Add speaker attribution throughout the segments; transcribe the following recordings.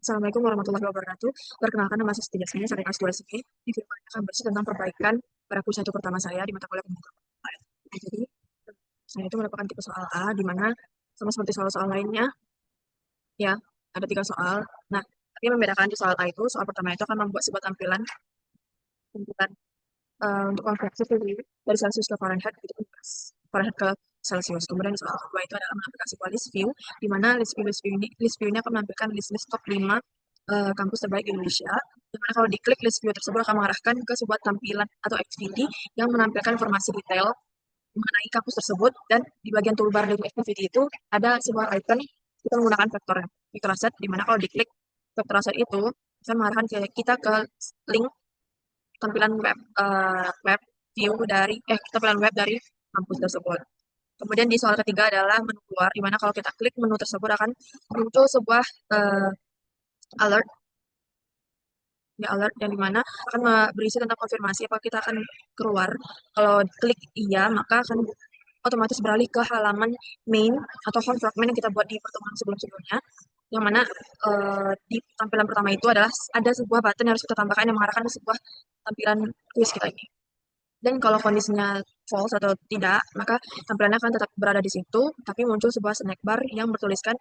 Speaker 1: Assalamualaikum warahmatullahi wabarakatuh. Perkenalkan, nama saya Siti Jasmine, saya S2 SIP. Di video ini akan bersih tentang perbaikan pada kuis 1 pertama saya di mata kuliah pembukaan. Jadi, saya itu mendapatkan tipe soal A, di mana sama seperti soal-soal lainnya, ya, ada 3 soal. Nah, tapi yang membedakan di soal A itu, soal pertama itu akan membuat sebuah tampilan untuk konversi suhu dari Celsius ke Fahrenheit, itu Fahrenheit ke Celsius. Kemudian soal kedua itu adalah menampilkan sebuah list view, di mana list view ini akan menampilkan list top 5 kampus terbaik di Indonesia. Di mana kalau diklik list view tersebut akan mengarahkan ke sebuah tampilan atau activity yang menampilkan informasi detail mengenai kampus tersebut, dan di bagian toolbar dari activity itu ada sebuah icon kita menggunakan vector asset, di mana kalau diklik vector asset itu akan mengarahkan kita ke link tampilan web view dari tampilan web dari kampus tersebut. Kemudian di soal ketiga adalah menu keluar, di mana kalau kita klik menu tersebut akan muncul sebuah alert, ya, alert yang dimana akan berisi tentang konfirmasi apa kita akan keluar. Kalau klik iya, maka akan otomatis beralih ke halaman main atau home fragment yang kita buat di pertemuan sebelum-sebelumnya, yang mana di tampilan pertama itu adalah ada sebuah button yang harus kita tambahkan yang mengarahkan ke sebuah tampilan kuis kita ini. Dan kalau kondisinya false atau tidak, maka tampilannya akan tetap berada di situ, tapi muncul sebuah snack bar yang bertuliskan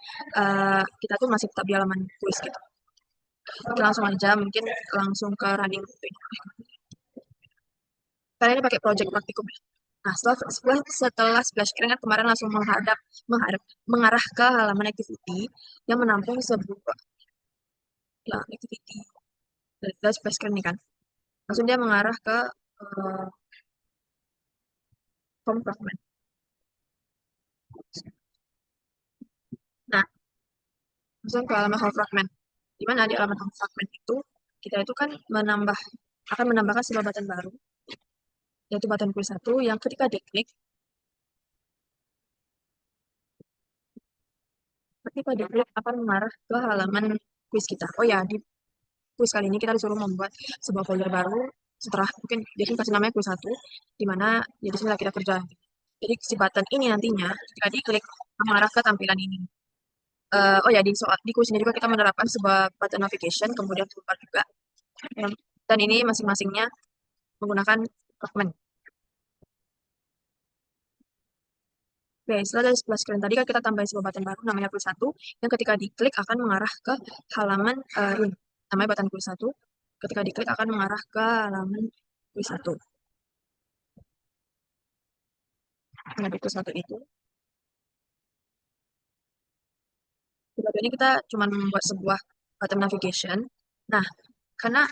Speaker 1: kita tuh masih tetap di halaman kuis gitu. Oke, langsung aja, mungkin langsung ke running. Kalian ini pakai project praktikum ya. Nah, setelah splash screen kan kemarin langsung mengarah ke halaman activity yang menampung sebuah ya, activity dari splash screen ini kan. Langsung dia mengarah ke uh, home fragment. Nah, langsung ke halaman home fragment. Di mana di halaman home fragment itu kita itu kan akan menambahkan sebuah button baru, yaitu button quiz 1 yang ketika diklik akan mengarah ke halaman quiz kita. Oh ya, di quiz kali ini kita disuruh membuat sebuah folder baru setelah mungkin dia kasih namanya quiz 1, di mana jadi sini kita kerja. Jadi si button ini nantinya ketika diklik akan mengarah ke tampilan ini. Oh ya, di quiz ini juga kita menerapkan sebuah button navigation, kemudian toolbar juga. Dan ini masing-masingnya menggunakan fragment. Oke, setelah dari sebelah screen tadi kan kita tambahin sebuah button baru namanya quiz 1, yang ketika diklik akan mengarah ke halaman ini. Namanya button quiz 1. Ketika diklik akan mengarah ke halaman quiz 1. Nah, di quiz 1 itu, ini kita cuma membuat sebuah button navigation. Nah, karena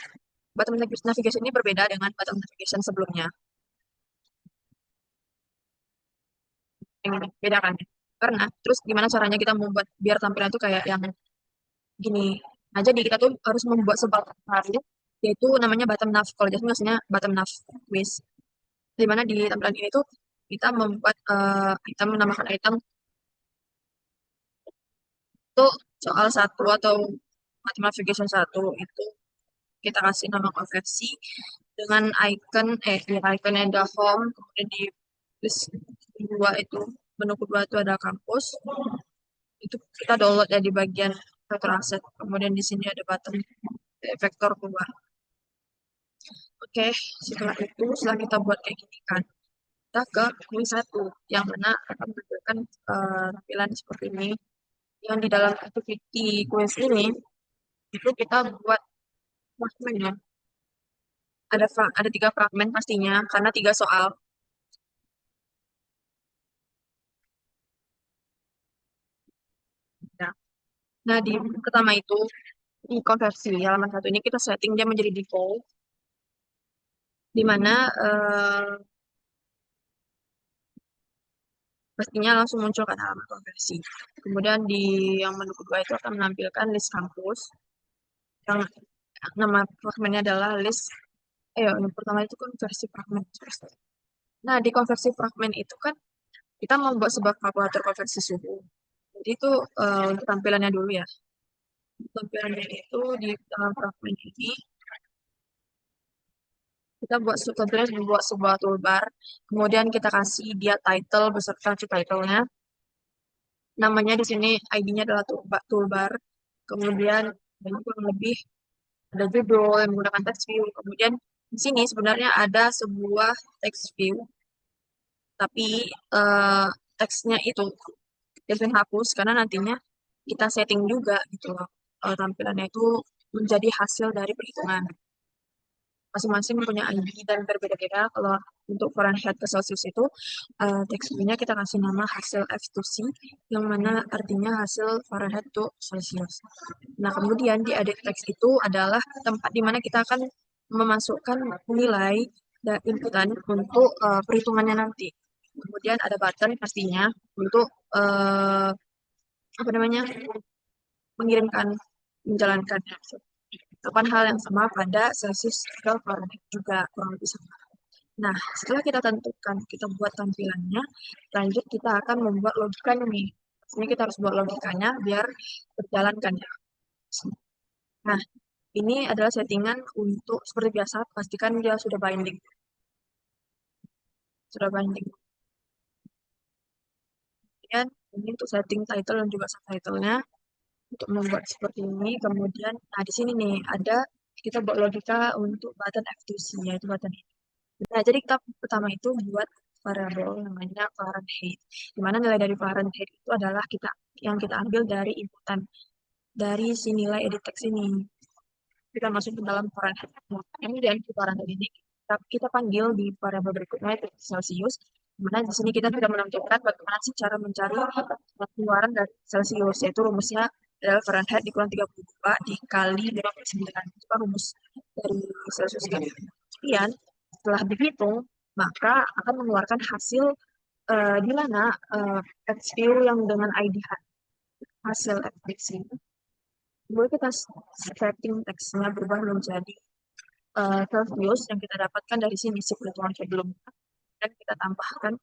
Speaker 1: button navigation ini berbeda dengan button navigation sebelumnya. Yang ini, beda kan? Karena, terus gimana caranya kita membuat biar tampilan itu kayak yang gini. Nah, jadi kita tuh harus membuat sebuah baru, yaitu namanya bottom nav. Kalau jadi maksudnya bottom nav quiz. Di mana di tampilan ini tuh kita membuat item, menambahkan item itu soal 1 atau bottom navigation 1 itu kita kasih nama konversi dengan ikonnya ada home, kemudian di list kedua itu menu kedua itu ada kampus, itu kita download ya di bagian vector asset, kemudian di sini ada button vektor keluar. Oke, setelah kita buat kayak gini kan, kita ke quiz 1 yang mana akan menampilkan tampilan seperti ini. Yang di dalam activity quiz ini itu kita buat fragmen ya. Ada 3 fragmen pastinya karena 3 soal. Ya. Nah, di pertama itu di konversi halaman 1 ini kita setting dia menjadi default, di mana pastinya langsung muncul kan halaman konversi. Kemudian di yang menu kedua itu akan menampilkan list kampus yang nama fragmennya adalah yang pertama itu konversi fragmen. Nah, di konversi fragmen itu kan kita membuat sebuah kalkulator konversi suhu. Jadi itu untuk tampilannya dulu ya. Tampilannya itu di dalam fragmen ini kita buat sebuah toolbar, kemudian kita kasih dia title beserta subtitle-nya. Namanya di sini ID-nya adalah toolbar. Kemudian Dan kurang lebih ada judul yang menggunakan text view. Kemudian di sini sebenarnya ada sebuah text view, tapi eh, teksnya itu Devin hapus karena nantinya kita setting juga gitu loh. Tampilannya itu menjadi hasil dari perhitungan. Masing-masing punya ID dan berbeda-beda. Kalau untuk Fahrenheit ke Celsius itu teksturnya kita kasih nama hasil F2C yang mana artinya hasil Fahrenheit to Celsius. Nah, kemudian di edit text itu adalah tempat di mana kita akan memasukkan nilai dan inputan untuk perhitungannya nanti. Kemudian ada button pastinya untuk apa namanya mengirimkan menjalankannya. Lakukan hal yang sama pada Celsius ke Fahrenheit juga kurang lebih sama. Nah, setelah kita tentukan, kita buat tampilannya, lanjut kita akan membuat logikanya nih. Ini kita harus buat logikanya biar berjalan kan ya. Nah, ini adalah settingan untuk seperti biasa, pastikan dia sudah binding. Sudah binding. Kemudian ini untuk setting title dan juga subtitle-nya untuk membuat seperti ini. Kemudian, nah di sini nih ada kita buat logika untuk button F2C, yaitu button ini. Nah, jadi kita pertama itu buat variabel namanya Fahrenheit. Di mana nilai dari Fahrenheit itu adalah yang kita ambil dari inputan dari si nilai edit text ini. Kita masuk ke dalam Fahrenheit. Nah, kemudian di Fahrenheit ini kita panggil di variabel berikutnya itu Celsius. Di mana di sini kita tidak menentukan bagaimana sih cara mencari keluaran dari Celsius, yaitu rumusnya adalah Fahrenheit dikurang 32 dikali 59. Itu kan rumus dari Celsius kan. Kemudian setelah dihitung, maka akan mengeluarkan hasil di mana XView yang dengan ID hasil FX ini. Boleh kita setting teksnya berubah menjadi Celsius yang kita dapatkan dari sini si perhitungan sebelumnya. Dan kita tambahkan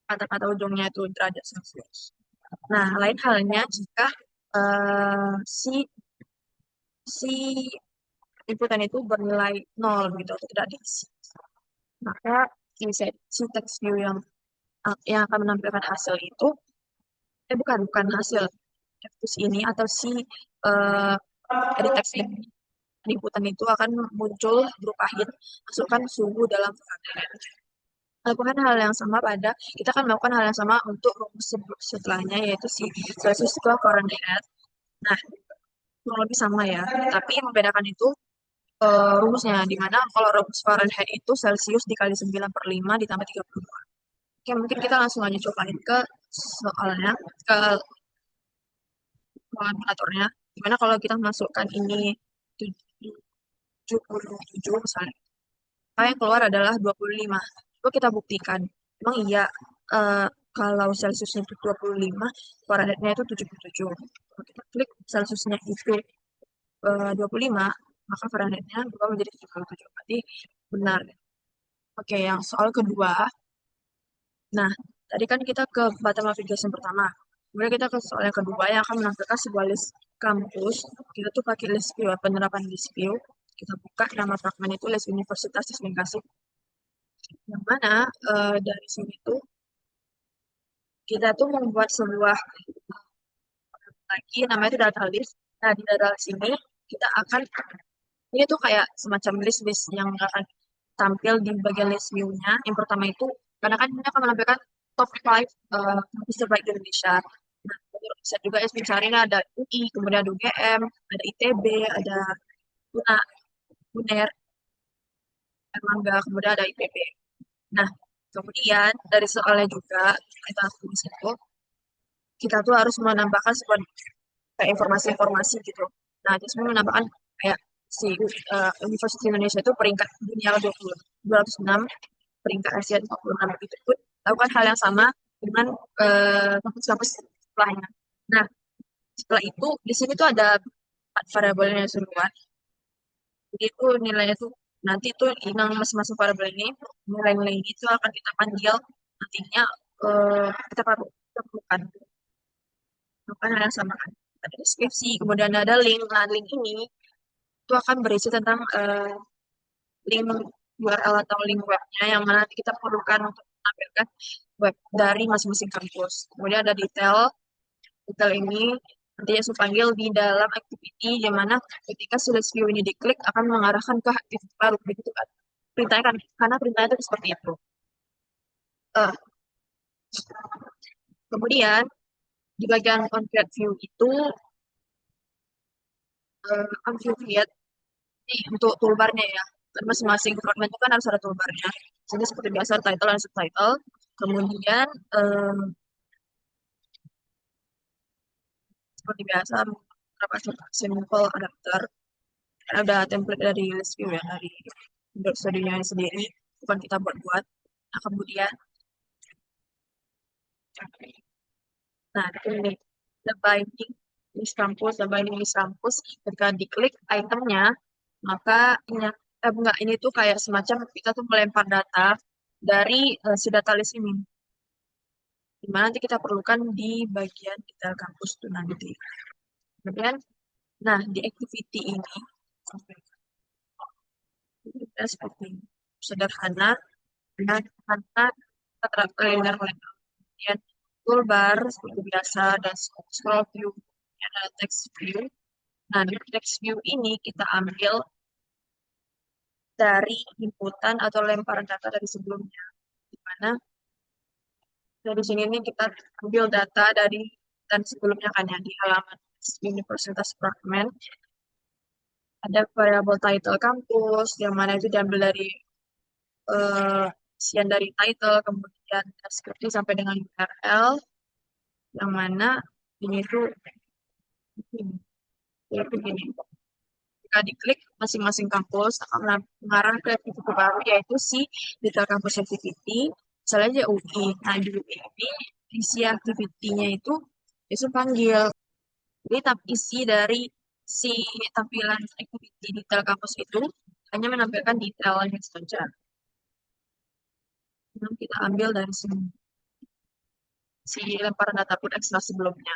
Speaker 1: kata-kata ujungnya itu derajat Celsius. Nah, lain halnya jika si si inputan itu bernilai 0 gitu atau tidak diisi. Maka si text view yang akan menampilkan hasil itu bukan hasil text ini atau si uh, edit text ini inputan itu akan muncul berupa hint masukkan suhu dalam Fahrenheit. Lakukan hal yang sama kita akan melakukan hal yang sama untuk rumus setelahnya yaitu si Celsius ke Fahrenheit. Nah, kurang lebih sama ya, tapi yang membedakan itu rumusnya, di mana kalau rumus Fahrenheit itu Celsius dikali 9/5 ditambah 32. Oke, mungkin kita langsung aja cobain ke soalnya, ke kalkulatornya. Gimana kalau kita masukkan ini 77 misalnya. Maka yang keluar adalah 25. Coba kita buktikan. Emang iya, kalau Celsiusnya itu 25, Fahrenheit-nya itu 77. Kalau kita klik Celsiusnya itu 25, maka Fahrenheit-nya berubah menjadi 77. Berarti benar. Oke, yang soal kedua. Nah, tadi kan kita ke bottom navigation pertama. Kemudian kita ke soal yang kedua yang akan menampilkan sebuah list kampus. Kita tuh pakai list view, penerapan list view. Kita buka nama fragmen itu list Universitas Tismengkasih. Yang mana dari sini tuh kita tuh membuat sebuah lagi namanya itu data list. Nah, di data list ini kita akan ini tuh kayak semacam list-list yang akan tampil di bagian list view-nya. Yang pertama itu karena kan ini akan menampilkan top 5 kampus terbaik di Indonesia. Nah, bisa juga ya mencari ada UI, kemudian ada UGM, ada ITB, ada UNA, UNER, Erlangga, kemudian ada IPB. Nah, kemudian dari soalnya juga kita tulis itu kita tuh harus menambahkan sebuah kayak informasi-informasi gitu. Nah, itu semua menambahkan kayak si Universitas Indonesia itu peringkat dunia 206, peringkat Asia 46 gitu pun lakukan hal yang sama dengan kampus-kampus lainnya. Nah, setelah itu di sini tuh ada 4 variabelnya semua. Jadi itu nilainya tuh nanti tuh yang masing-masing variabel ini nilai-nilai ini tuh akan kita panggil nantinya kita perlukan hal yang sama kan. Ada deskripsi, kemudian ada link. Nah, link ini itu akan berisi tentang link URL atau link webnya yang mana nanti kita perlukan untuk menampilkan web dari masing-masing kampus. Kemudian ada detail ini Nanti Yesus panggil di dalam activity di mana ketika sulit view ini diklik akan mengarahkan ke activity baru begitu kan. Perintahnya kan karena perintahnya itu seperti itu. Eh, Kemudian di bagian on create view itu on view create ini untuk toolbarnya ya. Dan masing-masing fragment itu kan harus ada toolbarnya. Jadi seperti biasa title dan subtitle. Kemudian seperti biasa beberapa simple adapter. Ada template dari list view ya dari Windows Studio sendiri, bukan kita buat-buat. Nah, kemudian nah ini the binding list campus ketika diklik itemnya maka ini enggak ini tuh kayak semacam kita tuh melempar data dari si data list ini dimana nanti kita perlukan di bagian detail kampus tuh nanti. Kemudian nah di activity ini kita seperti sederhana dan karena kita terapkan kemudian toolbar seperti biasa dan scroll view ada text view. Nah, di text view ini kita ambil dari inputan atau lemparan data dari sebelumnya. Di mana dari sini ini kita ambil data dari dan sebelumnya kan ya di halaman Universitas Fragment ada variabel title kampus yang mana itu diambil dari isian dari title kemudian deskripsi sampai dengan URL yang mana ini tuh yaitu gini. Jika diklik masing-masing kampus akan mengarah ke activity baru yaitu si detail kampus activity misalnya aja UI. Nah di UI ini isi activity-nya itu panggil jadi isi dari si tampilan activity detail kampus itu hanya menampilkan detailnya saja. Nah, kita ambil dari sini si lemparan data pun ekstra sebelumnya.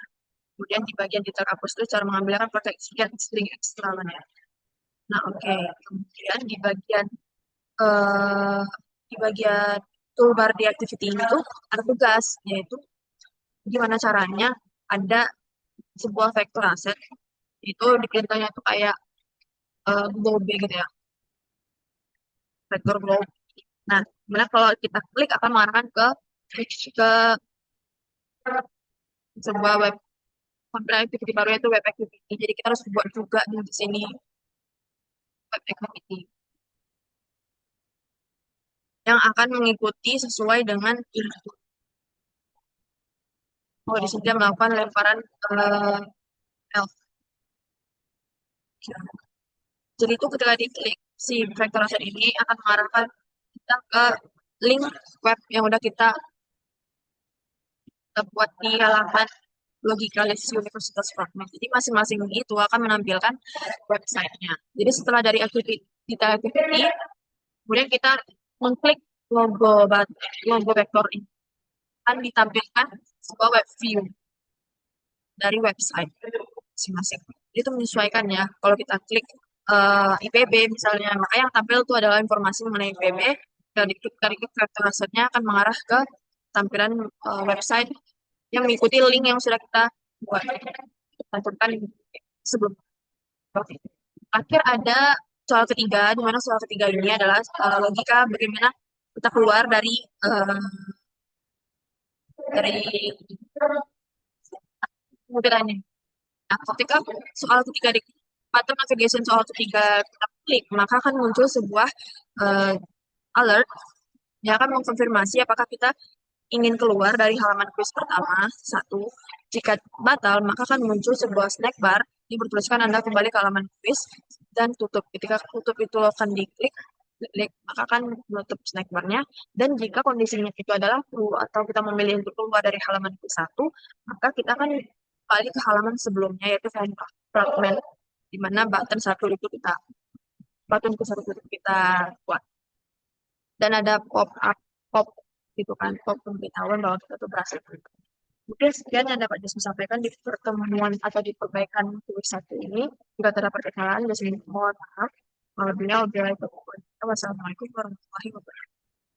Speaker 1: Kemudian di bagian detail kampus itu cara mengambilnya kan pakai string ekstra kan ya. Nah, oke. Kemudian eh, di bagian toolbar di activity ini tuh ada tugas, yaitu gimana caranya ada sebuah vektor aset, itu dipintanya tuh kayak globe gitu ya, vektor globe. Nah, gimana kalau kita klik akan mengarahkan ke sebuah web sampai activity baru yaitu web activity. Jadi kita harus buat juga di sini web activity yang akan mengikuti sesuai dengan input. Oh, di sini dia melakukan lemparan elf. Jadi itu ketika diklik si vector asset ini akan mengarahkan kita ke link web yang udah kita buat di halaman Logicalis Universitas Fragment. Jadi masing-masing itu akan menampilkan websitenya. Jadi setelah dari activity, kemudian kita mengklik logo vektor ini akan ditampilkan sebuah web view dari website masing-masing. Itu menyesuaikan ya. Kalau kita klik IPB misalnya, maka yang tampil itu adalah informasi mengenai IPB. Dari vektor asetnya akan mengarah ke tampilan website yang mengikuti link yang sudah kita buat. Tentukan sebelum. Akhir ada soal ketiga, di mana soal ketiga ini adalah logika bagaimana kita keluar dari modelannya. Nah, ketika soal ketiga di pattern navigation soal ketiga kita klik, maka akan muncul sebuah uh, alert yang akan mengkonfirmasi apakah kita ingin keluar dari halaman quiz pertama, satu. Jika batal, maka akan muncul sebuah snack bar yang bertuliskan Anda kembali ke halaman quiz dan tutup. Ketika tutup itu akan diklik, maka akan menutup snack bar-nya. Dan jika kondisinya itu adalah true atau kita memilih untuk keluar dari halaman quiz 1, maka kita akan kembali ke halaman sebelumnya yaitu fragment di mana button ke satu itu kita buat. Dan ada pop gitu kan, pop pemberitahuan bahwa kita tuh berhasil. Mungkin sekian yang dapat Jasmine sampaikan di pertemuan atau di perbaikan tulis satu ini. Jika terdapat kesalahan, Jasmine mohon maaf. Wassalamualaikum warahmatullahi wabarakatuh.